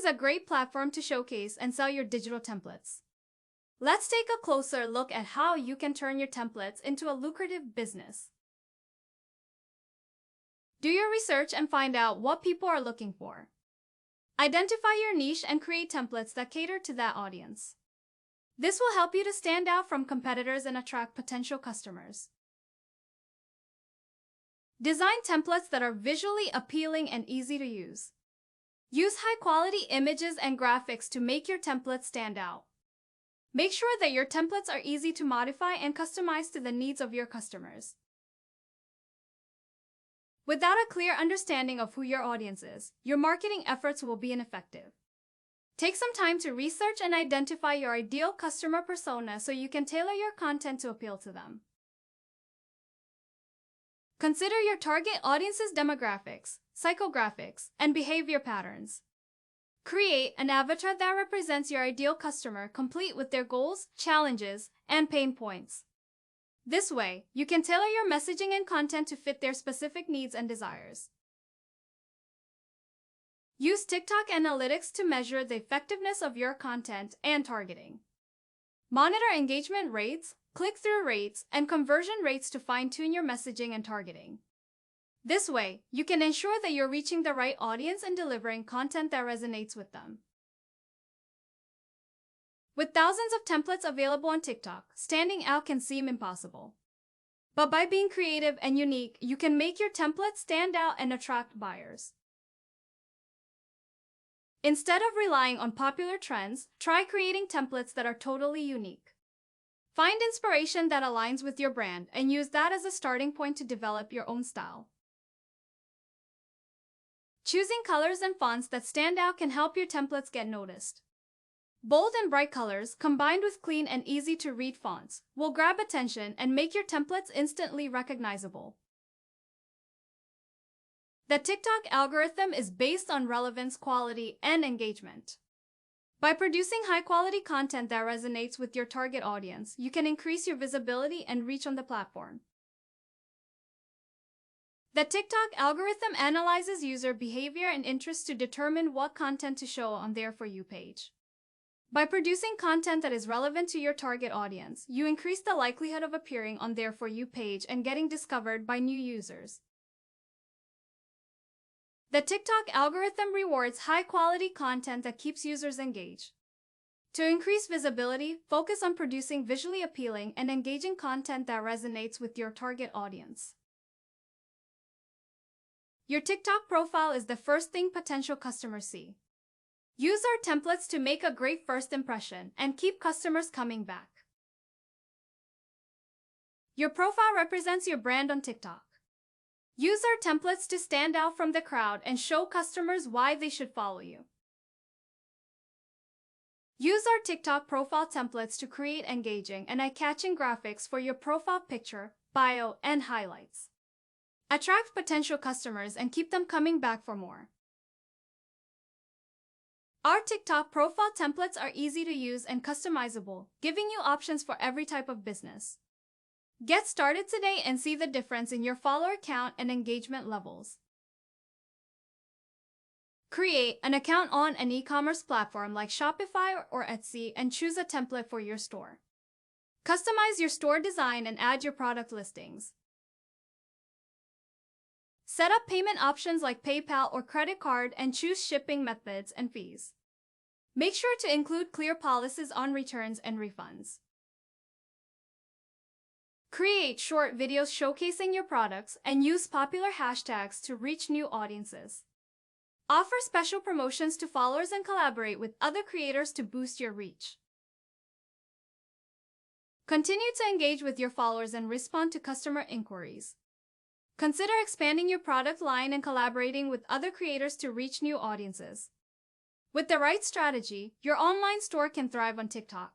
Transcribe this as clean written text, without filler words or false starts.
a great platform to showcase and sell your digital templates. Let's take a closer look at how you can turn your templates into a lucrative business. Do your research and find out what people are looking for. Identify your niche and create templates that cater to that audience. This will help you to stand out from competitors and attract potential customers. Design templates that are visually appealing and easy to use. Use high-quality images and graphics to make your templates stand out. Make sure that your templates are easy to modify and customize to the needs of your customers. Without a clear understanding of who your audience is, your marketing efforts will be ineffective. Take some time to research and identify your ideal customer persona so you can tailor your content to appeal to them. Consider your target audience's demographics, psychographics, and behavior patterns. Create an avatar that represents your ideal customer, complete with their goals, challenges, and pain points. This way, you can tailor your messaging and content to fit their specific needs and desires. Use TikTok analytics to measure the effectiveness of your content and targeting. Monitor engagement rates, click-through rates, and conversion rates to fine-tune your messaging and targeting. This way, you can ensure that you're reaching the right audience and delivering content that resonates with them. With thousands of templates available on TikTok, standing out can seem impossible. But by being creative and unique, you can make your templates stand out and attract buyers. Instead of relying on popular trends, try creating templates that are totally unique. Find inspiration that aligns with your brand and use that as a starting point to develop your own style. Choosing colors and fonts that stand out can help your templates get noticed. Bold and bright colors, combined with clean and easy-to-read fonts, will grab attention and make your templates instantly recognizable. The TikTok algorithm is based on relevance, quality, and engagement. By producing high-quality content that resonates with your target audience, you can increase your visibility and reach on the platform. The TikTok algorithm analyzes user behavior and interests to determine what content to show on their For You page. By producing content that is relevant to your target audience, you increase the likelihood of appearing on their For You page and getting discovered by new users. The TikTok algorithm rewards high-quality content that keeps users engaged. To increase visibility, focus on producing visually appealing and engaging content that resonates with your target audience. Your TikTok profile is the first thing potential customers see. Use our templates to make a great first impression and keep customers coming back. Your profile represents your brand on TikTok. Use our templates to stand out from the crowd and show customers why they should follow you. Use our TikTok profile templates to create engaging and eye-catching graphics for your profile picture, bio, and highlights. Attract potential customers and keep them coming back for more. Our TikTok profile templates are easy to use and customizable, giving you options for every type of business. Get started today and see the difference in your follower count and engagement levels. Create an account on an e-commerce platform like Shopify or Etsy and choose a template for your store. Customize your store design and add your product listings. Set up payment options like PayPal or credit card and choose shipping methods and fees. Make sure to include clear policies on returns and refunds. Create short videos showcasing your products and use popular hashtags to reach new audiences. Offer special promotions to followers and collaborate with other creators to boost your reach. Continue to engage with your followers and respond to customer inquiries. Consider expanding your product line and collaborating with other creators to reach new audiences. With the right strategy, your online store can thrive on TikTok.